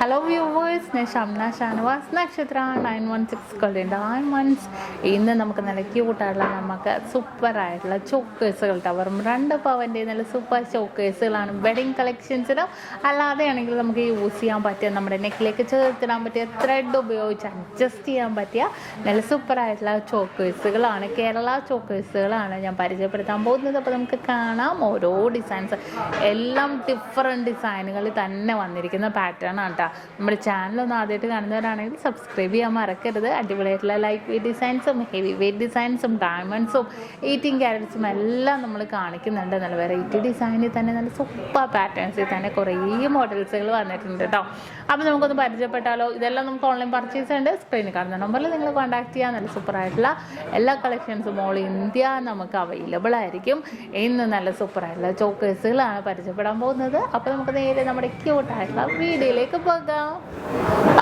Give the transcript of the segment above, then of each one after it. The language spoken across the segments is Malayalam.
Hello viewers, ഞാൻ ഷംന ഷാനവാസ് നക്ഷത്ര 916 കളുടെ ഡയമണ്ട്സ്. ഇന്ന് നമുക്ക് നല്ല ക്യൂട്ടായിട്ടുള്ള നമുക്ക് സൂപ്പറായിട്ടുള്ള ചോക്കേഴ്സുകൾ വെറും 2 പവൻ്റെ നല്ല സൂപ്പർ ചോക്കേഴ്സുകളാണ്. വെഡിങ് കളക്ഷൻസിനും അല്ലാതെയാണെങ്കിൽ നമുക്ക് യൂസ് ചെയ്യാൻ പറ്റിയ നമ്മുടെ നെക്കിലേക്ക് ചേർത്തിടാൻ പറ്റിയ ത്രെഡ് ഉപയോഗിച്ച് അഡ്ജസ്റ്റ് ചെയ്യാൻ പറ്റിയ നല്ല സൂപ്പറായിട്ടുള്ള ചോക്കേഴ്സുകളാണ്. കേരള ചോക്കേഴ്സുകളാണ് ഞാൻ പരിചയപ്പെടുത്താൻ പോകുന്നത്. അപ്പോൾ നമുക്ക് കാണാം ഓരോ ഡിസൈൻസ് എല്ലാം ഡിഫറെൻറ്റ് ഡിസൈനുകളിൽ തന്നെ വന്നിരിക്കുന്ന പാറ്റേൺ ആണ് കേട്ടോ. നമ്മുടെ ചാനലൊന്നും ആദ്യമായിട്ട് കാണുന്നവരാണെങ്കിൽ സബ്സ്ക്രൈബ് ചെയ്യാൻ മറക്കരുത്. അടിപൊളിയായിട്ടുള്ള ലൈറ്റ് വെയ്റ്റ് ഡിസൈൻസും ഹെവി വെയ്റ്റ് ഡിസൈൻസും ഡയമണ്ട്സും 18 ക്യാരറ്റ്സും എല്ലാം നമ്മൾ കാണിക്കുന്നുണ്ട്. നല്ല വെറൈറ്റി ഡിസൈനിൽ തന്നെ നല്ല സൂപ്പർ പാറ്റേൺസിൽ തന്നെ കുറേ മോഡൽസുകൾ വന്നിട്ടുണ്ട് കേട്ടോ. അപ്പോൾ നമുക്കൊന്ന് പരിചയപ്പെട്ടാലോ. ഇതെല്ലാം നമുക്ക് ഓൺലൈൻ പർച്ചേസ് ഉണ്ട്. സ്ക്രീനിൽ കാണുന്ന നമ്പറിൽ നിങ്ങൾ കോൺടാക്ട് ചെയ്യാൻ നല്ല സൂപ്പറായിട്ടുള്ള എല്ലാ കളക്ഷൻസും ഓൾ ഇന്ത്യ നമുക്ക് അവൈലബിൾ ആയിരിക്കും. ഇന്ന് നല്ല സൂപ്പറായിട്ടുള്ള ചോക്കേഴ്സുകളാണ് പരിചയപ്പെടാൻ പോകുന്നത്. അപ്പോൾ നമുക്ക് നേരെ നമ്മുടെ ക്യൂട്ടായിട്ടുള്ള വീഡിയോയിലേക്ക് പോകാം.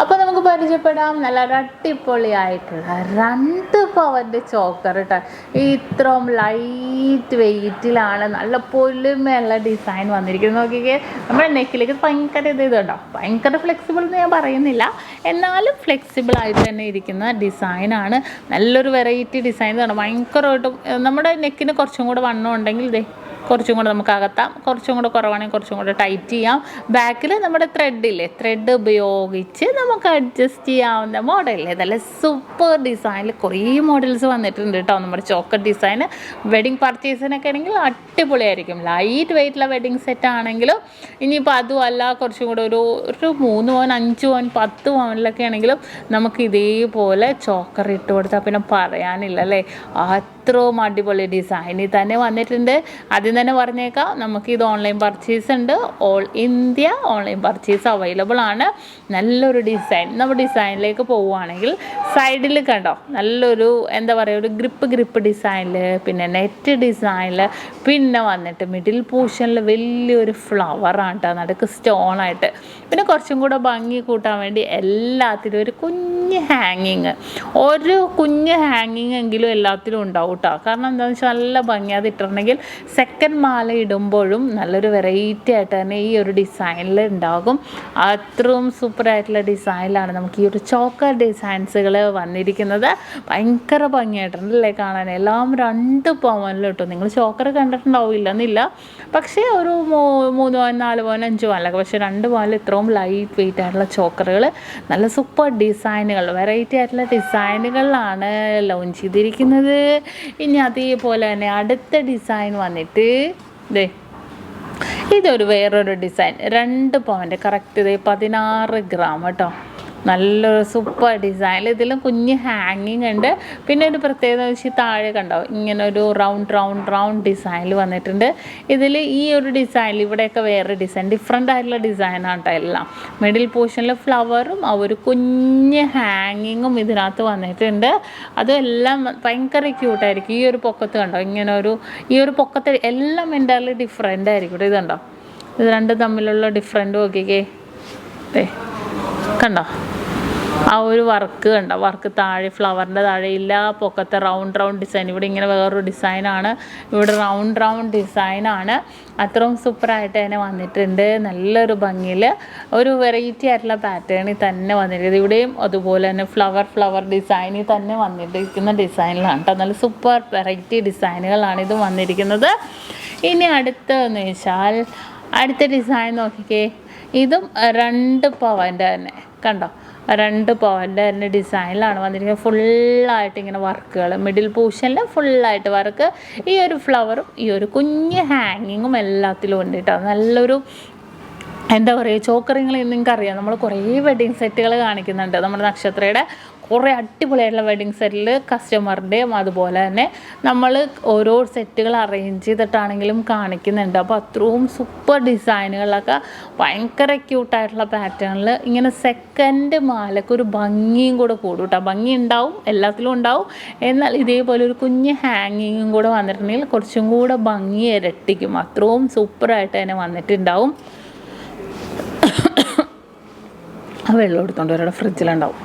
അപ്പോൾ നമുക്ക് പരിചയപ്പെടാം നല്ല അടിപൊളിയായിട്ടുള്ള 2 പവൻ്റെ ചോക്കർ കേട്ടോ. ഇത്രയും ലൈറ്റ് വെയ്റ്റിലാണ് നല്ല പൊലിമയുള്ള ഡിസൈൻ വന്നിരിക്കുന്നത്. നോക്കിക്കേ, നമ്മുടെ നെക്കിലേക്ക് ഭയങ്കര ഇതുണ്ടോ, ഭയങ്കര ഫ്ലെക്സിബിൾ എന്ന് ഞാൻ പറയുന്നില്ല, എന്നാലും ഫ്ലെക്സിബിൾ ആയിട്ട് തന്നെ ഇരിക്കുന്ന ഡിസൈനാണ്. നല്ലൊരു വെറൈറ്റി ഡിസൈൻ ആണ്. ഭയങ്കരമായിട്ടും നമ്മുടെ നെക്കിന് കുറച്ചും കൂടെ വണ്ണം ഉണ്ടെങ്കിൽ കുറച്ചും കൂടെ നമുക്ക് അകത്താം, കുറച്ചും കൂടെ കുറവാണെങ്കിൽ കുറച്ചും കൂടെ ടൈറ്റ് ചെയ്യാം. ബാക്കിൽ നമ്മുടെ ത്രെഡ് ഉപയോഗിച്ച് നമുക്ക് അഡ്ജസ്റ്റ് ചെയ്യാവുന്ന മോഡലില്ലേ, നല്ല സൂപ്പർ ഡിസൈനിൽ കുറേ മോഡൽസ് വന്നിട്ടുണ്ട് കേട്ടോ. നമ്മുടെ ചോക്കർ ഡിസൈൻ വെഡിങ് പർച്ചേസിനൊക്കെ ആണെങ്കിൽ അടിപൊളിയായിരിക്കും. ലൈറ്റ് വെയ്റ്റുള്ള വെഡിങ് സെറ്റ് ആണെങ്കിലും ഇനിയിപ്പോൾ അതും അല്ല കുറച്ചും കൂടെ ഒരു 3 പവൻ 5 പവൻ 10 പവനിലൊക്കെ ആണെങ്കിലും നമുക്ക് ഇതേപോലെ ചോക്കർ ഇട്ട് കൊടുത്താൽ പിന്നെ പറയാനില്ല അല്ലേ. അത്രയും അടിപൊളി ഡിസൈനിൽ തന്നെ വന്നിട്ടുണ്ട്. ആദ്യം തന്നെ പറഞ്ഞേക്കാം, നമുക്ക് ഇത് ഓൺലൈൻ പർച്ചേസ് ഉണ്ട്. All India online purchase available ആണ്. നല്ലൊരു ഡിസൈൻ. നമ്മൾ ഡിസൈനിലേക്ക് പോവുകയാണെങ്കിൽ സൈഡിൽ കണ്ടോ നല്ലൊരു എന്താ പറയുക, ഒരു ഗ്രിപ്പ് ഡിസൈനിൽ, പിന്നെ നെറ്റ് ഡിസൈനിൽ, പിന്നെ വന്നിട്ട് മിഡിൽ പോർഷനിൽ വലിയൊരു ഫ്ലവറാണ് കേട്ടോ, നടുക്ക് സ്റ്റോണായിട്ട്. പിന്നെ കുറച്ചും കൂടെ ഭംഗി കൂട്ടാൻ വേണ്ടി എല്ലാത്തിലും ഒരു കുഞ്ഞ് ഹാങ്ങിങ്, ഒരു കുഞ്ഞ് ഹാങ്ങിങ് എങ്കിലും എല്ലാത്തിലും ഉണ്ടാവും കേട്ടോ. കാരണം എന്താണെന്ന് വെച്ചാൽ നല്ല ഭംഗി അത് ഇട്ടിട്ടുണ്ടെങ്കിൽ സെക്കൻഡ് മാല ഇടുമ്പോഴും നല്ലൊരു വെറൈറ്റി ആയിട്ട് തന്നെ ഈ ഒരു ഡിസൈനിൽ ഉണ്ടാകും. അത്രയും സൂപ്പറായിട്ടുള്ള ഡിസൈനിലാണ് നമുക്ക് ഈ ഒരു ചോക്കർ ഡിസൈൻസുകൾ വന്നിരിക്കുന്നത്. ഭയങ്കര ഭംഗിയായിട്ടുണ്ടല്ലേ കാണാൻ. എല്ലാം 2 പവനിൽ കിട്ടും. നിങ്ങൾ ചോക്കർ കണ്ടിട്ടുണ്ടാവില്ല എന്നില്ല, പക്ഷേ ഒരു 3 പവൻ 4 പവൻ 5 പവനിലൊക്കെ, പക്ഷേ 2 പവനിൽ ഇത്രയും ലൈറ്റ് വെയ്റ്റ് ആയിട്ടുള്ള ചോക്കറുകൾ നല്ല സൂപ്പർ ഡിസൈനുകൾ, വെറൈറ്റി ആയിട്ടുള്ള ഡിസൈനുകളിലാണ് ലോഞ്ച് ചെയ്തിരിക്കുന്നത്. ഇനി അതേപോലെ തന്നെ അടുത്ത ഡിസൈൻ വന്നിട്ട് ഇതൊരു വേറൊരു ഡിസൈൻ 2 പവൻ്റെ കറക്റ്റ് 16 ഗ്രാം കേട്ടോ. നല്ലൊരു സൂപ്പർ ഡിസൈൻ. ഇതിലും കുഞ്ഞ് ഹാങ്ങിങ് ഉണ്ട്. പിന്നെ ഒരു പ്രത്യേകത വെച്ച് താഴെ കണ്ടോ ഇങ്ങനെ ഒരു റൗണ്ട് ഡിസൈനിൽ വന്നിട്ടുണ്ട്. ഇതിൽ ഈ ഒരു ഡിസൈനിൽ ഇവിടെയൊക്കെ വേറെ ഡിസൈൻ, ഡിഫറെൻ്റ് ആയിട്ടുള്ള ഡിസൈനാണ് കേട്ടോ എല്ലാം. മിഡിൽ പോർഷനിൽ ഫ്ലവറും ആ ഒരു കുഞ്ഞ് ഹാങ്ങിങ്ങും ഇതിനകത്ത് വന്നിട്ടുണ്ട്. അതെല്ലാം ഭയങ്കര ക്യൂട്ടായിരിക്കും. ഈ ഒരു പൊക്കത്ത് കണ്ടോ ഇങ്ങനെ ഈ ഒരു പൊക്കത്ത് എല്ലാം എൻ്റെർലി ഡിഫറെൻ്റ് ആയിരിക്കും. ഇതുണ്ടോ, ഇത് 2 തമ്മിലുള്ള ഡിഫറെൻ്റ് നോക്കിക്കേ, കണ്ടോ ആ ഒരു വർക്ക് കണ്ടോ, വർക്ക് താഴെ ഫ്ലവറിൻ്റെ താഴെ ഇല്ല, പൊക്കത്തെ റൗണ്ട് ഡിസൈൻ. ഇവിടെ ഇങ്ങനെ വേറൊരു ഡിസൈനാണ്, ഇവിടെ റൗണ്ട് ഡിസൈനാണ്. അത്രയും സൂപ്പറായിട്ട് തന്നെ വന്നിട്ടുണ്ട്. നല്ലൊരു ഭംഗിയിൽ ഒരു വെറൈറ്റി ആയിട്ടുള്ള പാറ്റേണിൽ തന്നെ വന്നിരിക്കുന്നത്. ഇവിടെയും അതുപോലെ തന്നെ ഫ്ലവർ ഡിസൈനിൽ തന്നെ വന്നിരിക്കുന്ന ഡിസൈനിലാണ് കേട്ടോ. നല്ല സൂപ്പർ വെറൈറ്റി ഡിസൈനുകളാണ് ഇത് വന്നിരിക്കുന്നത്. ഇനി അടുത്തതെന്ന് വെച്ചാൽ അടുത്ത ഡിസൈൻ നോക്കിക്കേ, ഇതും 2 പവൻ്റെ തന്നെ കണ്ടോ, 2 പവൻ്റെ തന്നെ ഡിസൈനിലാണ് വന്നിരിക്കുന്നത്. ഫുള്ളായിട്ട് ഇങ്ങനെ വർക്കുകൾ, മിഡിൽ പോർഷനിൽ ഫുള്ളായിട്ട് വർക്ക്. ഈ ഒരു ഫ്ലവറും ഈ ഒരു കുഞ്ഞ് ഹാങ്ങിങ്ങും എല്ലാത്തിലും ഉണ്ട് കേട്ടോ. നല്ലൊരു എന്താ പറയുക, ചോക്കറിങ്ങൾ നിങ്ങൾക്കറിയാം, നമ്മൾ കുറേ വെഡ്ഡിങ് സെറ്റുകൾ കാണിക്കുന്നുണ്ട്. നമ്മുടെ നക്ഷത്രയുടെ കുറേ അടിപൊളിയായിട്ടുള്ള വെഡ്ഡിങ് സെറ്റിൽ കസ്റ്റമറിൻ്റെയും അതുപോലെ തന്നെ നമ്മൾ ഓരോ സെറ്റുകൾ അറേഞ്ച് ചെയ്തിട്ടാണെങ്കിലും കാണിക്കുന്നുണ്ട്. അപ്പോൾ അത്രയും സൂപ്പർ ഡിസൈനുകളിലൊക്കെ ഭയങ്കര ക്യൂട്ടായിട്ടുള്ള പാറ്റേണിൽ ഇങ്ങനെ സെക്കൻഡ് മാലയ്ക്ക് ഒരു ഭംഗിയും കൂടെ കൂടും കേട്ടോ. ഭംഗി ഉണ്ടാവും, എല്ലാത്തിലും ഉണ്ടാവും. എന്നാൽ ഇതേപോലെ ഒരു കുഞ്ഞ് ഹാങ്ങിങ്ങും കൂടെ വന്നിട്ടുണ്ടെങ്കിൽ കുറച്ചും കൂടെ ഭംഗി ഇരട്ടിക്കും. അത്രയും സൂപ്പറായിട്ട് തന്നെ വന്നിട്ടുണ്ടാവും. ആ വെള്ളം എടുത്തോണ്ട് ഒരാളുടെ ഫ്രിഡ്ജിലുണ്ടാവും.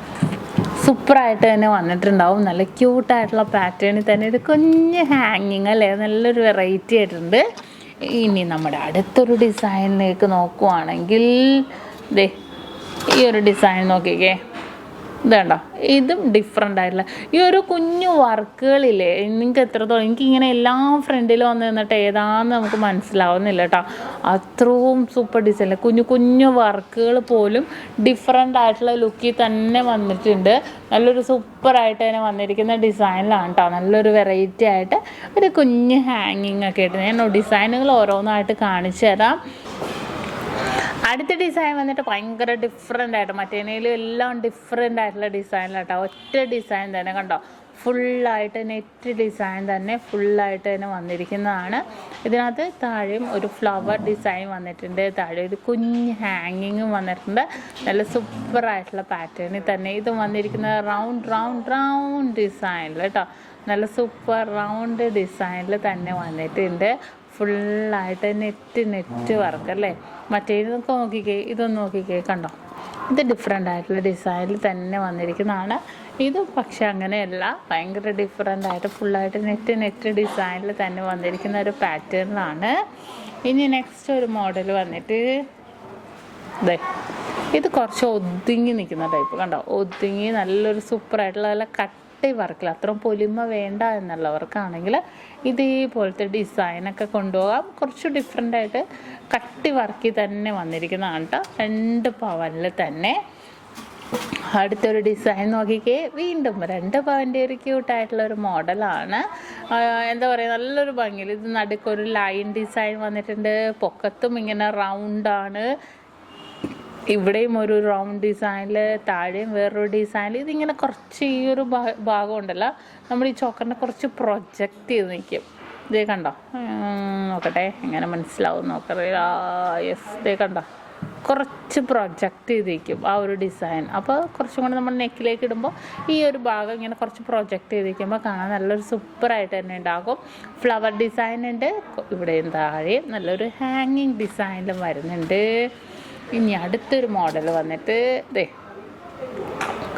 സൂപ്പറായിട്ട് തന്നെ വന്നിട്ടുണ്ടാവും. നല്ല ക്യൂട്ടായിട്ടുള്ള പാറ്റേണിൽ തന്നെ ഇത് കുഞ്ഞ് ഹാങ്ങിങ് അല്ലേ, നല്ലൊരു വെറൈറ്റി ആയിട്ടുണ്ട്. ഇനി നമ്മുടെ അടുത്തൊരു ഡിസൈനിലേക്ക് നോക്കുവാണെങ്കിൽ ഈ ഒരു ഡിസൈൻ നോക്കിക്കേ, ഇതുണ്ടോ, ഇതും ഡിഫറെൻ്റ് ആയിട്ടുള്ള ഈ ഒരു കുഞ്ഞു വർക്കുകളില്ലേ, നിങ്ങൾക്ക് എത്രത്തോളം, എനിക്കിങ്ങനെ എല്ലാ ഫ്രണ്ടിലും വന്ന് നിന്നിട്ട് ഏതാണെന്ന് നമുക്ക് മനസ്സിലാവുന്നില്ല കേട്ടോ, അത്രയും സൂപ്പർ ഡിസൈൻ. കുഞ്ഞു കുഞ്ഞു വർക്കുകൾ പോലും ഡിഫറെൻ്റ് ആയിട്ടുള്ള ലുക്കിൽ തന്നെ വന്നിട്ടുണ്ട്. നല്ലൊരു സൂപ്പറായിട്ട് തന്നെ വന്നിരിക്കുന്ന ഡിസൈനിലാണ് കേട്ടോ. നല്ലൊരു വെറൈറ്റി ആയിട്ട് ഒരു കുഞ്ഞ് ഹാങ്ങിങ് ഒക്കെ ആയിട്ട് ഞാൻ ഡിസൈനുകൾ ഓരോന്നായിട്ട് കാണിച്ചു തരാം. അടുത്ത ഡിസൈൻ വന്നിട്ട് ഭയങ്കര ഡിഫറെൻ്റ് ആയിട്ട്, മറ്റേനേലും എല്ലാം ഡിഫറെൻ്റ് ആയിട്ടുള്ള ഡിസൈനിലാട്ടോ. ഒറ്റ ഡിസൈൻ തന്നെ കണ്ടോ, ഫുള്ളായിട്ട് നെറ്റ് ഡിസൈൻ തന്നെ ഫുള്ളായിട്ട് തന്നെ വന്നിരിക്കുന്നതാണ്. ഇതിനകത്ത് താഴെയും ഒരു ഫ്ലവർ ഡിസൈൻ വന്നിട്ടുണ്ട്, താഴെ ഒരു കുഞ്ഞ് ഹാങ്ങിങ്ങും വന്നിട്ടുണ്ട്. നല്ല സൂപ്പറായിട്ടുള്ള പാറ്റേണിൽ തന്നെ ഇതും വന്നിരിക്കുന്നത് റൗണ്ട് റൗണ്ട് റൗണ്ട് ഡിസൈനിൽ കേട്ടോ. നല്ല സൂപ്പർ റൗണ്ട് ഡിസൈനിൽ തന്നെ വന്നിട്ടുണ്ട്. ഫുള്ളായിട്ട് നെറ്റ് വർക്ക് അല്ലേ. മറ്റേതൊക്കെ നോക്കിക്കേ, ഇതൊന്ന് നോക്കിക്കേ, കണ്ടോ, ഇത് ഡിഫറെൻ്റ് ആയിട്ടുള്ള ഡിസൈനിൽ തന്നെ വന്നിരിക്കുന്നതാണ്. ഇത് പക്ഷെ അങ്ങനെയല്ല, ഭയങ്കര ഡിഫറെൻ്റ് ആയിട്ട് ഫുള്ളായിട്ട് നെറ്റ് ഡിസൈനിൽ തന്നെ വന്നിരിക്കുന്ന ഒരു പാറ്റേണിലാണ്. ഇനി നെക്സ്റ്റ് ഒരു മോഡൽ വന്നിട്ട് ഇത് കുറച്ച് ഒതുങ്ങി നിൽക്കുന്ന ടൈപ്പ് കണ്ടോ, ഒതുങ്ങി നല്ലൊരു സൂപ്പറായിട്ടുള്ള നല്ല കട്ടി വർക്കിൽ, അത്രയും പൊലിമ വേണ്ട എന്നുള്ളവർക്കാണെങ്കിൽ ഇതേപോലത്തെ ഡിസൈനൊക്കെ കൊണ്ടുപോകാം. കുറച്ച് ഡിഫറെൻ്റായിട്ട് കട്ടി വർക്കിൽ തന്നെ വന്നിരിക്കുന്നതാണ് കേട്ടോ, 2 പവനിൽ തന്നെ. അടുത്തൊരു ഡിസൈൻ നോക്കിക്കേ, വീണ്ടും 2 പവൻ്റെ ഒരു ക്യൂട്ടായിട്ടുള്ള ഒരു മോഡലാണ്. എന്താ പറയുക, നല്ലൊരു ഭംഗിയിൽ ഇത് നടുക്കൊരു ലൈൻ ഡിസൈൻ വന്നിട്ടുണ്ട്. പൊക്കത്തും ഇങ്ങനെ റൗണ്ടാണ്, ഇവിടെയും ഒരു റൗണ്ട് ഡിസൈനിൽ, താഴെയും വേറൊരു ഡിസൈനിൽ. ഇതിങ്ങനെ കുറച്ച് ഈ ഒരു ഭാഗം ഉണ്ടല്ലോ, നമ്മൾ ഈ ചോക്കറിനെ കുറച്ച് പ്രൊജക്റ്റ് ചെയ്ത് നിൽക്കും. ഇതേ കണ്ടോ, നോക്കട്ടെ എങ്ങനെ മനസ്സിലാവും നോക്കറിയില്ല. യെസ്, ഇതേ കണ്ടോ, കുറച്ച് പ്രൊജക്റ്റ് ചെയ്തിരിക്കും ആ ഒരു ഡിസൈൻ. അപ്പോൾ കുറച്ചും കൂടെ നമ്മൾ നെക്കിലേക്ക് ഇടുമ്പോൾ ഈ ഒരു ഭാഗം ഇങ്ങനെ കുറച്ച് പ്രൊജക്റ്റ് ചെയ്തിരിക്കുമ്പോൾ കാണാൻ നല്ലൊരു സൂപ്പറായിട്ട് തന്നെ ഉണ്ടാകും. ഫ്ലവർ ഡിസൈൻ ഉണ്ട്, ഇവിടെയും താഴെയും നല്ലൊരു ഹാങ്ങിങ് ഡിസൈനിലും വരുന്നുണ്ട്. ഇനി അടുത്തൊരു മോഡൽ വന്നിട്ട്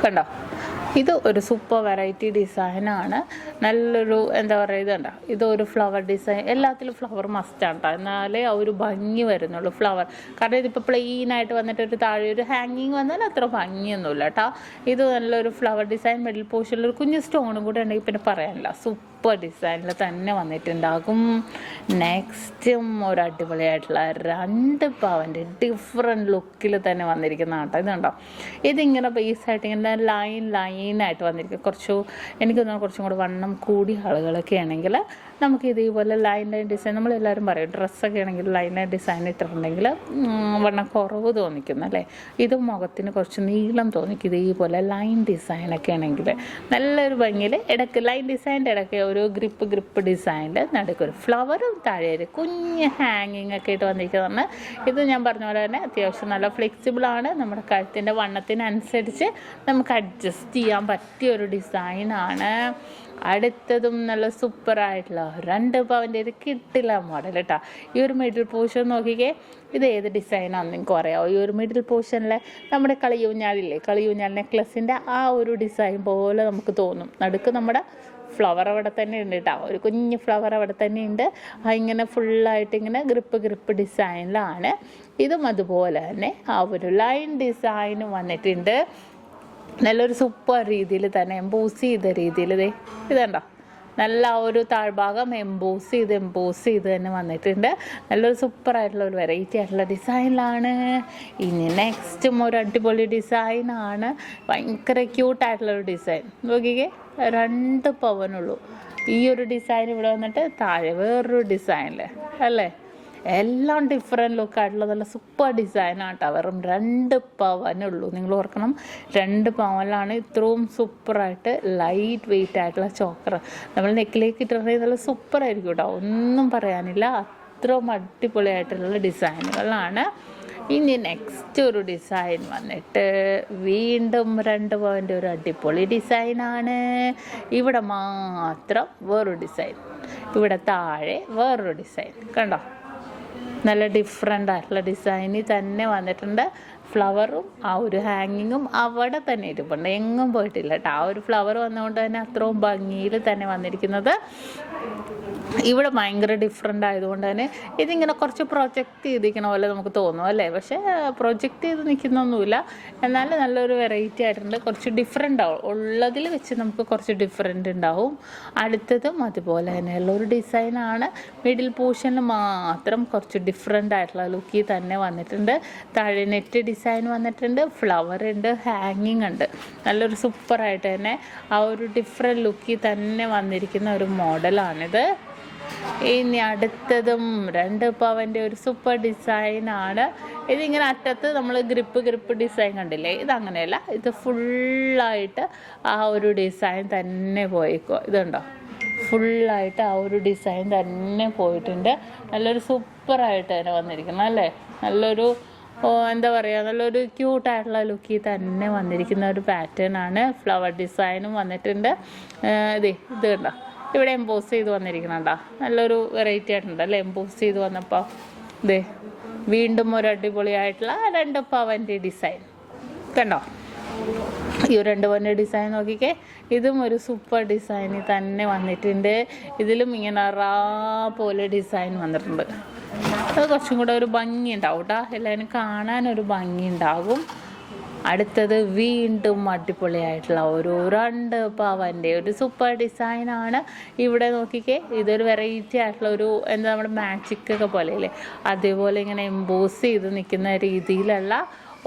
കണ്ടോ, ഇത് ഒരു സൂപ്പർ വെറൈറ്റി ഡിസൈനാണ്. നല്ലൊരു എന്താ പറയുക, ഇതുണ്ടോ, ഇതൊരു ഫ്ലവർ ഡിസൈൻ. എല്ലാത്തിലും ഫ്ലവർ മസ്റ്റാണ് കേട്ടോ, എന്നാലേ ആ ഒരു ഭംഗി വരുന്നുള്ളൂ ഫ്ലവർ. കാരണം ഇതിപ്പോൾ പ്ലെയിനായിട്ട് വന്നിട്ട് ഒരു താഴെ ഒരു ഹാങ്ങിങ് വന്നാൽ അത്ര ഭംഗിയൊന്നുമില്ല കേട്ടോ. ഇത് നല്ലൊരു ഫ്ലവർ ഡിസൈൻ, മിഡിൽ പോർഷനിൽ ഒരു കുഞ്ഞു സ്റ്റോണും കൂടെ ഉണ്ടെങ്കിൽ പിന്നെ പറയാനില്ല, സൂപ്പർ ഡിസൈനിൽ തന്നെ വന്നിട്ടുണ്ടാകും. നെക്സ്റ്റും ഒരു അടിപൊളിയായിട്ടുള്ള 2 പവൻ്റെ ഡിഫറെൻറ്റ് ലുക്കിൽ തന്നെ വന്നിരിക്കുന്ന കേട്ടോ. ഇതുണ്ടോ, ഇതിങ്ങനെ ബേസായിട്ട് ഇങ്ങനെ ലൈനായിട്ട് വന്നിരിക്കും. എനിക്ക് തോന്നുന്നു കുറച്ചും കൂടെ വണ്ണം കൂടിയ ആളുകളൊക്കെ ആണെങ്കിൽ നമുക്ക് ഇതേപോലെ ലൈൻ ഡിസൈൻ, നമ്മളെല്ലാവരും പറയും ഡ്രസ്സൊക്കെ ആണെങ്കിൽ ലൈൻ ഡിസൈൻ ഇട്ടിട്ടുണ്ടെങ്കിൽ വണ്ണം കുറവ് തോന്നിക്കുന്നു അല്ലേ. ഇത് മുഖത്തിന് കുറച്ച് നീളം തോന്നിക്കും. ഇതേപോലെ ലൈൻ ഡിസൈനൊക്കെ ആണെങ്കിൽ നല്ലൊരു ഭംഗിയിൽ ഇടയ്ക്ക് ലൈൻ ഡിസൈൻ്റെ ഇടയ്ക്ക് ഒരു ഗ്രിപ്പ് ഡിസൈനിൽ നടുക്കൊരു ഫ്ലവറും താഴെ ഒരു കുഞ്ഞ് ഹാങ്ങിങ് ഒക്കെ ആയിട്ട് വന്നിരിക്കുന്നതാണ്. ഇത് ഞാൻ പറഞ്ഞ പോലെ തന്നെ അത്യാവശ്യം നല്ല ഫ്ലെക്സിബിളാണ്. നമ്മുടെ കഴുത്തിൻ്റെ വണ്ണത്തിനനുസരിച്ച് നമുക്ക് അഡ്ജസ്റ്റ് ചെയ്യാൻ പറ്റിയ ഒരു ഡിസൈനാണ്. അടുത്തതും നല്ല സൂപ്പറായിട്ടുള്ള 2 പവൻ്റെ ഒരു കിട്ടില്ല മോഡൽ കേട്ടോ. ഈ ഒരു മിഡിൽ പോർഷൻ നോക്കിക്കേ, ഇത് ഏത് ഡിസൈനാണെന്ന് നിങ്ങൾക്ക് അറിയാമോ? ഈ ഒരു മിഡിൽ പോർഷനിൽ നമ്മുടെ കളിയൂഞ്ഞാൽ നെക്ലസിൻ്റെ ആ ഒരു ഡിസൈൻ പോലെ നമുക്ക് തോന്നും. നടുക്ക് നമ്മുടെ ഫ്ലവർ അവിടെ തന്നെ ഉണ്ട് കേട്ടോ, ഒരു കുഞ്ഞ് ഫ്ലവർ അവിടെ തന്നെ ഉണ്ട്. ഇങ്ങനെ ഫുള്ളായിട്ട് ഇങ്ങനെ ഗ്രിപ്പ് ഡിസൈനിലാണ്. ഇതും അതുപോലെ തന്നെ ആ ഒരു ലൈൻ ഡിസൈനും വന്നിട്ടുണ്ട്. നല്ലൊരു സൂപ്പർ രീതിയിൽ തന്നെ എംബോസ് ചെയ്ത രീതിയിൽ ഇതുണ്ടോ, നല്ല ഒരു താഴ്ഭാഗം എംബോസ് ചെയ്ത് തന്നെ വന്നിട്ടുണ്ട്. നല്ലൊരു സൂപ്പറായിട്ടുള്ള ഒരു വെറൈറ്റി ആയിട്ടുള്ള ഡിസൈനിലാണ്. ഇനി നെക്സ്റ്റും ഒരു അടിപൊളി ഡിസൈനാണ്, ഭയങ്കര ക്യൂട്ടായിട്ടുള്ളൊരു ഡിസൈൻ. നോക്കിക്കേ, 2 പവനുള്ളൂ. ഈ ഒരു ഡിസൈൻ ഇവിടെ വന്നിട്ട് താഴെ വേറൊരു ഡിസൈനിൽ അല്ലേ, എല്ലാം ഡിഫറെൻറ്റ് ലുക്കായിട്ടുള്ള നല്ല സൂപ്പർ ഡിസൈനാണ് കേട്ടോ. വെറും 2 പവനുള്ളൂ. നിങ്ങൾ ഓർക്കണം, 2 പവനിലാണ് ഇത്രയും സൂപ്പറായിട്ട് ലൈറ്റ് വെയിറ്റ് ആയിട്ടുള്ള ചോക്കർ നമ്മൾ നെക്കിലേക്ക് ഇട്ടിട്ടുണ്ടെങ്കിൽ നല്ല സൂപ്പറായിരിക്കും കേട്ടോ, ഒന്നും പറയാനില്ല. അത്രയും അടിപൊളിയായിട്ടുള്ള ഡിസൈനുകളാണ്. ഇനി നെക്സ്റ്റ് ഒരു ഡിസൈൻ വന്നിട്ട് വീണ്ടും 2 പവൻ്റെ ഒരു അടിപൊളി ഡിസൈനാണ്. ഇവിടെ മാത്രം വേറൊരു ഡിസൈൻ, ഇവിടെ താഴെ വേറൊരു ഡിസൈൻ. കണ്ടോ, നല്ല ഡിഫറെൻ്റ് ആയിട്ടുള്ള ഡിസൈനിൽ തന്നെ വന്നിട്ടുണ്ട്. ഫ്ലവറും ആ ഒരു ഹാങ്ങിങ്ങും അവിടെ തന്നെ ഇരിപ്പുണ്ട്, എങ്ങും പോയിട്ടില്ല കേട്ടോ. ആ ഒരു ഫ്ലവർ വന്നുകൊണ്ട് തന്നെ അത്രയും ഭംഗിയിൽ തന്നെ വന്നിരിക്കുന്നത്. ഇവിടെ ഭയങ്കര ഡിഫറെൻ്റ് ആയതുകൊണ്ട് തന്നെ ഇതിങ്ങനെ കുറച്ച് പ്രൊജക്റ്റ് ചെയ്തിരിക്കണ പോലെ നമുക്ക് തോന്നും അല്ലേ, പക്ഷേ പ്രൊജക്റ്റ് ചെയ്ത് നിൽക്കുന്നൊന്നുമില്ല. എന്നാൽ നല്ലൊരു വെറൈറ്റി ആയിട്ടുണ്ട്, കുറച്ച് ഡിഫറെൻ്റ് ആവും, ഉള്ളതിൽ വെച്ച് നമുക്ക് കുറച്ച് ഡിഫറെൻ്റ് ഉണ്ടാവും. അടുത്തതും അതുപോലെ തന്നെയുള്ള ഒരു ഡിസൈനാണ്. മിഡിൽ പോർഷനിൽ മാത്രം കുറച്ച് ഡിഫറെൻ്റ് ആയിട്ടുള്ള ലുക്കിൽ തന്നെ വന്നിട്ടുണ്ട്. താഴെ നെറ്റ് ഡിസൈൻ വന്നിട്ടുണ്ട്, ഫ്ലവർ ഉണ്ട്, ഹാങ്ങിങ് ഉണ്ട്. നല്ലൊരു സൂപ്പറായിട്ട് തന്നെ ആ ഒരു ഡിഫറെൻ്റ് ലുക്കിൽ തന്നെ വന്നിരിക്കുന്ന ഒരു മോഡലാണിത്. ഇനി അടുത്തതും 2 പവൻ്റെ ഒരു സൂപ്പർ ഡിസൈനാണ്. ഇതിങ്ങനെ അറ്റത്ത് നമ്മൾ ഗ്രിപ്പ് ഡിസൈൻ കണ്ടില്ലേ, ഇതങ്ങനെയല്ല, ഇത് ഫുള്ളായിട്ട് ആ ഒരു ഡിസൈൻ തന്നെ പോയിക്കോ. ഇതുണ്ടോ, ഫുള്ളായിട്ട് ആ ഒരു ഡിസൈൻ തന്നെ പോയിട്ടുണ്ട്. നല്ലൊരു സൂപ്പറായിട്ട് തന്നെ വന്നിരിക്കുന്നു അല്ലേ, നല്ലൊരു എന്താ പറയുക, നല്ലൊരു ക്യൂട്ടായിട്ടുള്ള ലുക്കിൽ തന്നെ വന്നിരിക്കുന്ന ഒരു പാറ്റേൺ ആണ്. ഫ്ലവർ ഡിസൈനും വന്നിട്ടുണ്ട്. ഇത് കണ്ടോ, ഇവിടെ എംബോസ് ചെയ്ത് വന്നിരിക്കണുണ്ടോ, നല്ലൊരു വെറൈറ്റി ആയിട്ടുണ്ട് അല്ലേ എംബോസ് ചെയ്ത് വന്നപ്പോൾ. ഇതേ വീണ്ടും ഒരു അടിപൊളിയായിട്ടുള്ള 2 പവൻ്റെ ഡിസൈൻ കണ്ടോ. ഈ 2 പവൻ്റെ ഡിസൈൻ നോക്കിക്കേ, ഇതും ഒരു സൂപ്പർ ഡിസൈനിൽ തന്നെ വന്നിട്ടുണ്ട്. ഇതിലും ഇങ്ങനെ പോലെ ഡിസൈൻ വന്നിട്ടുണ്ട്. അത് കുറച്ചും കൂടെ ഒരു ഭംഗി ഉണ്ടാവും കേട്ടോ, എല്ലാവരും കാണാനൊരു ഭംഗി ഉണ്ടാകും. അടുത്തത് വീണ്ടും അടിപൊളിയായിട്ടുള്ള ഒരു 2 പവൻ്റെ ഒരു സൂപ്പർ ഡിസൈനാണ്. ഇവിടെ നോക്കിക്കേ, ഇതൊരു വെറൈറ്റി ആയിട്ടുള്ള ഒരു എന്താ നമ്മുടെ മാജിക്കൊക്കെ പോലെ ഇല്ലേ, അതേപോലെ ഇങ്ങനെ എംബോസ് ചെയ്ത് നിൽക്കുന്ന രീതിയിലുള്ള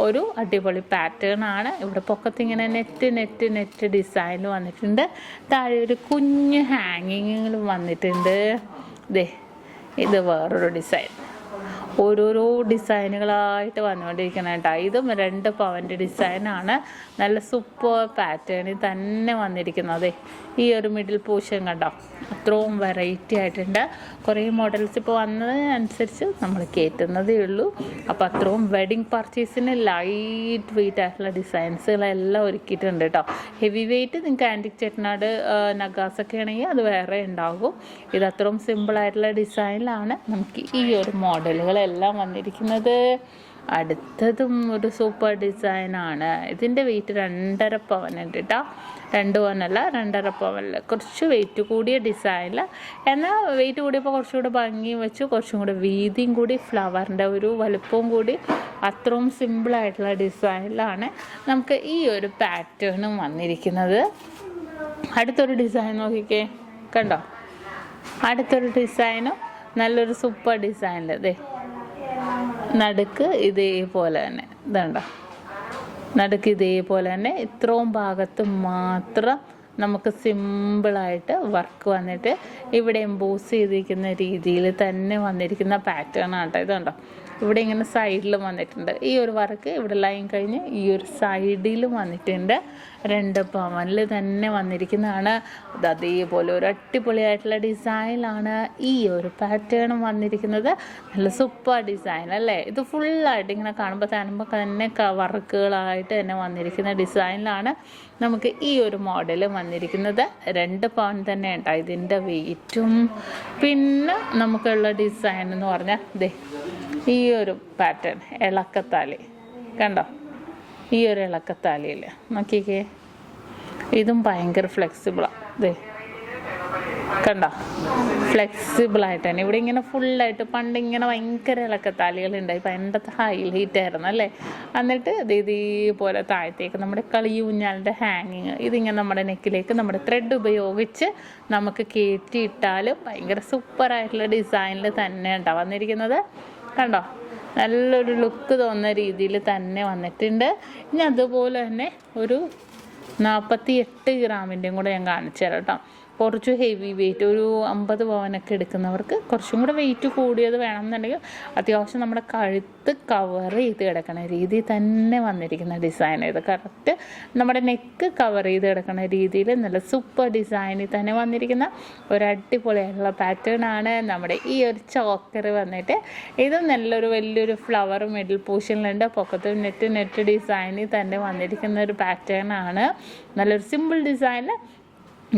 ഒരു അടിപൊളി പാറ്റേൺ ആണ്. ഇവിടെ പൊക്കത്തിങ്ങനെ നെറ്റ് ഡിസൈൻ വന്നിട്ടുണ്ട്. താഴെ ഒരു കുഞ്ഞ് ഹാങ്ങിങ്ങിലും വന്നിട്ടുണ്ട്. ഇത് വേറൊരു ഡിസൈൻ, ഓരോരോ ഡിസൈനുകളായിട്ട് വന്നുകൊണ്ടിരിക്കണം കേട്ടോ. ഇതും 2 പവൻ്റെ ഡിസൈനാണ്. നല്ല സൂപ്പർ പാറ്റേണിൽ തന്നെ വന്നിരിക്കുന്നത്. ഈ ഒരു മിഡിൽ പോർഷൻ കണ്ടോ, അത്രയും വെറൈറ്റി ആയിട്ടുണ്ട്. കുറേ മോഡൽസ് ഇപ്പോൾ വന്നതിനനുസരിച്ച് നമ്മൾ കയറ്റുന്നതേ ഉള്ളൂ. അപ്പോൾ അത്രയും വെഡിങ് പർച്ചേസിന് ലൈറ്റ് വെയിറ്റ് ആയിട്ടുള്ള ഡിസൈൻസുകളെല്ലാം ഒരുക്കിയിട്ടുണ്ട് കേട്ടോ. ഹെവി വെയിറ്റ് നിങ്ങൾക്ക് ആൻറ്റിക് ചെട്ടിനാട് നഗാസൊക്കെ ആണെങ്കിൽ അത് വേറെ ഉണ്ടാകും. ഇത് അത്രയും സിമ്പിളായിട്ടുള്ള ഡിസൈനിലാണ് നമുക്ക് ഈ ഒരു മോഡലുകളെല്ലാം വന്നിരിക്കുന്നത്. അടുത്തതും ഒരു സൂപ്പർ ഡിസൈനാണ്. ഇതിൻ്റെ വെയിറ്റ് 2.5 പവനുണ്ട് കേട്ടോ. 2 പവനല്ല, 2.5 പവനിൽ കുറച്ച് വെയിറ്റ് കൂടിയ ഡിസൈനിൽ. എന്നാൽ വെയിറ്റ് കൂടിയപ്പോൾ കുറച്ചുകൂടെ ഭംഗിയും വെച്ചു, കുറച്ചും കൂടെ വീതിയും കൂടി, ഫ്ലവറിൻ്റെ ഒരു വലുപ്പവും കൂടി, അത്രയും സിമ്പിളായിട്ടുള്ള ഡിസൈനിലാണ് നമുക്ക് ഈ ഒരു പാറ്റേണും വന്നിരിക്കുന്നത്. അടുത്തൊരു ഡിസൈൻ നോക്കിക്കേ, കണ്ടോ, അടുത്തൊരു ഡിസൈനും നല്ലൊരു സൂപ്പർ ഡിസൈനിൽ. നടുക്ക് ഇതേപോലെ തന്നെ, ഇതുണ്ടോ, നടുക്ക് ഇതേപോലെ തന്നെ ഇത്രയും ഭാഗത്ത് മാത്രം നമുക്ക് സിമ്പിളായിട്ട് വർക്ക് വന്നിട്ട് ഇവിടെ എംബോസ് ചെയ്തിരിക്കുന്ന രീതിയിൽ തന്നെ വന്നിരിക്കുന്ന പാറ്റേൺ ആട്ടോ. ഇതുണ്ടോ, ഇവിടെ ഇങ്ങനെ സൈഡിലും വന്നിട്ടുണ്ട്. ഈ ഒരു വർക്ക് ഇവിടെ ലൈൻ കഴിഞ്ഞ് ഈ ഒരു സൈഡിലും വന്നിട്ടുണ്ട്. 2 പവനിൽ തന്നെ വന്നിരിക്കുന്നതാണ്. അത് അതേപോലെ ഒരു അടിപൊളിയായിട്ടുള്ള ഡിസൈനിലാണ് ഈ ഒരു പാറ്റേണും വന്നിരിക്കുന്നത്. നല്ല സൂപ്പർ ഡിസൈൻ അല്ലേ. ഇത് ഫുള്ളായിട്ട് ഇങ്ങനെ കാണുമ്പോൾ തന്നെ വർക്കുകളായിട്ട് തന്നെ വന്നിരിക്കുന്ന ഡിസൈനിലാണ് നമുക്ക് ഈ ഒരു മോഡൽ വന്നിരിക്കുന്നത്. 2 പവൻ തന്നെ ഉണ്ടാ ഇതിൻ്റെ വെയിറ്റും. പിന്നെ നമുക്കുള്ള ഡിസൈൻ എന്ന് പറഞ്ഞാൽ ഈ ഒരു പാറ്റേൺ ഇളക്കത്താലി കണ്ടോ, ഈ ഒരു ഇളക്കത്താലിയിൽ നോക്കിക്കേ, ഇതും ഭയങ്കര ഫ്ലെക്സിബിളാണ്. കണ്ടോ, ഫ്ലെക്സിബിളായിട്ട് തന്നെ ഇവിടെ ഇങ്ങനെ ഫുള്ളായിട്ട് പണ്ട് ഇങ്ങനെ ഭയങ്കര ഇളക്കത്താലികളുണ്ടായി, പണ്ടത്തെ ഹൈലൈറ്റ് ആയിരുന്നു അല്ലേ. എന്നിട്ട് ഇതേപോലെ താഴത്തേക്ക് നമ്മുടെ കളിയൂഞ്ഞാലിൻ്റെ ഹാങ്ങിങ് ഇതിങ്ങനെ നമ്മുടെ നെക്കിലേക്ക് നമ്മുടെ ത്രെഡ് ഉപയോഗിച്ച് നമുക്ക് കയറ്റിയിട്ടാലും ഭയങ്കര സൂപ്പറായിട്ടുള്ള ഡിസൈനിൽ തന്നെ ഉണ്ടാവും വന്നിരിക്കുന്നത്. കണ്ടോ, നല്ലൊരു ലുക്ക് തോന്നുന്ന രീതിയിൽ തന്നെ വന്നിട്ടുണ്ട്. ഇനി അതുപോലെ തന്നെ ഒരു 48 ഗ്രാമിൻ്റെയും കൂടെ ഞാൻ കാണിച്ചു തരാം കേട്ടോ. കുറച്ച് ഹെവി വെയിറ്റ്, ഒരു 50 പവനൊക്കെ എടുക്കുന്നവർക്ക് കുറച്ചും കൂടെ വെയിറ്റ് കൂടിയത് വേണമെന്നുണ്ടെങ്കിൽ അത്യാവശ്യം നമ്മുടെ കഴുത്ത് കവർ ചെയ്ത് കിടക്കുന്ന രീതിയിൽ തന്നെ വന്നിരിക്കുന്ന ഡിസൈൻ. ഇത് കറക്റ്റ് നമ്മുടെ നെക്ക് കവർ ചെയ്ത് കിടക്കുന്ന രീതിയിൽ നല്ല സൂപ്പർ ഡിസൈനിൽ തന്നെ വന്നിരിക്കുന്ന ഒരു അടിപൊളിയായിട്ടുള്ള പാറ്റേൺ ആണ് നമ്മുടെ ഈ ഒരു ചോക്കർ വന്നിട്ട്. ഇത് നല്ലൊരു വലിയൊരു ഫ്ലവർ മിഡിൽ പോർഷനിലുണ്ട്, പൊക്കത്ത് നെറ്റ് ഡിസൈനിൽ തന്നെ വന്നിരിക്കുന്ന ഒരു പാറ്റേൺ ആണ്. നല്ലൊരു സിമ്പിൾ ഡിസൈനിൽ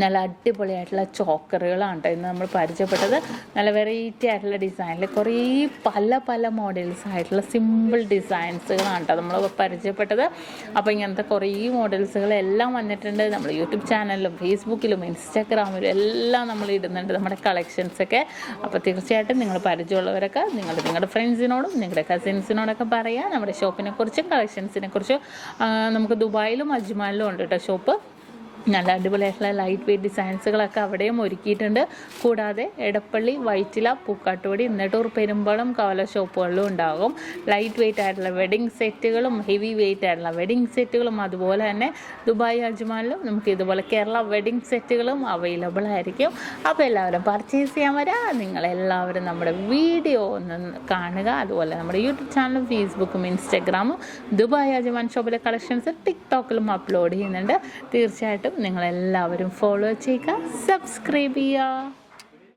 നല്ല അടിപൊളിയായിട്ടുള്ള ചോക്കറുകളാണ് കേട്ടോ ഇന്ന് നമ്മൾ പരിചയപ്പെട്ടത്. നല്ല വെറൈറ്റി ആയിട്ടുള്ള ഡിസൈനിൽ കുറേ പല മോഡൽസ് ആയിട്ടുള്ള സിമ്പിൾ ഡിസൈൻസുകളാണ് കേട്ടോ നമ്മൾ പരിചയപ്പെട്ടത്. അപ്പോൾ ഇങ്ങനത്തെ കുറേ മോഡൽസുകൾ എല്ലാം വന്നിട്ടുണ്ട്. നമ്മൾ യൂട്യൂബ് ചാനലിലും ഫേസ്ബുക്കിലും ഇൻസ്റ്റാഗ്രാമിലും എല്ലാം നമ്മൾ ഇടുന്നുണ്ട് നമ്മുടെ കളക്ഷൻസൊക്കെ. അപ്പോൾ തീർച്ചയായിട്ടും നിങ്ങൾ പരിചയമുള്ളവരൊക്കെ നിങ്ങളുടെ ഫ്രണ്ട്സിനോടും നിങ്ങളുടെ കസിൻസിനോടൊക്കെ പറയുക നമ്മുടെ ഷോപ്പിനെ കുറിച്ചും കളക്ഷൻസിനെ കുറിച്ചും. നമുക്ക് ദുബായിലും അജ്മാനിലും ഉണ്ട് കേട്ടോ ഷോപ്പ്. നല്ല അടിപൊളിയായിട്ടുള്ള ലൈറ്റ് വെയ്റ്റ് ഡിസൈൻസുകളൊക്കെ അവിടെയും ഒരുക്കിയിട്ടുണ്ട്. കൂടാതെ എടപ്പള്ളി, വൈറ്റില, പൂക്കാട്ടുപടി, നെട്ടൂർ, പെരുമ്പളം, കവല ഷോപ്പുകളിലും ഉണ്ടാകും. ലൈറ്റ് വെയ്റ്റ് ആയിട്ടുള്ള വെഡിങ് സെറ്റുകളും ഹെവി വെയ്റ്റ് ആയിട്ടുള്ള വെഡിങ് സെറ്റുകളും അതുപോലെ തന്നെ ദുബായ് അജ്മാനിലും നമുക്ക് ഇതുപോലെ കേരള വെഡിങ് സെറ്റുകളും അവൈലബിൾ ആയിരിക്കും. അപ്പോൾ എല്ലാവരും പർച്ചേസ് ചെയ്യാൻ വരാം. നിങ്ങളെല്ലാവരും നമ്മുടെ വീഡിയോ ഒന്ന് കാണുക. അതുപോലെ നമ്മുടെ യൂട്യൂബ് ചാനലും ഫേസ്ബുക്കും ഇൻസ്റ്റാഗ്രാമും ദുബായ് അജ്മാൻ ഷോപ്പിലെ കളക്ഷൻസ് ടിക്ടോക്കിലും അപ്ലോഡ് ചെയ്യുന്നുണ്ട്. തീർച്ചയായിട്ടും നിങ്ങളെല്ലാവരും ഫോളോ ചെയ്യുക, സബ്സ്ക്രൈബ് ചെയ്യുക.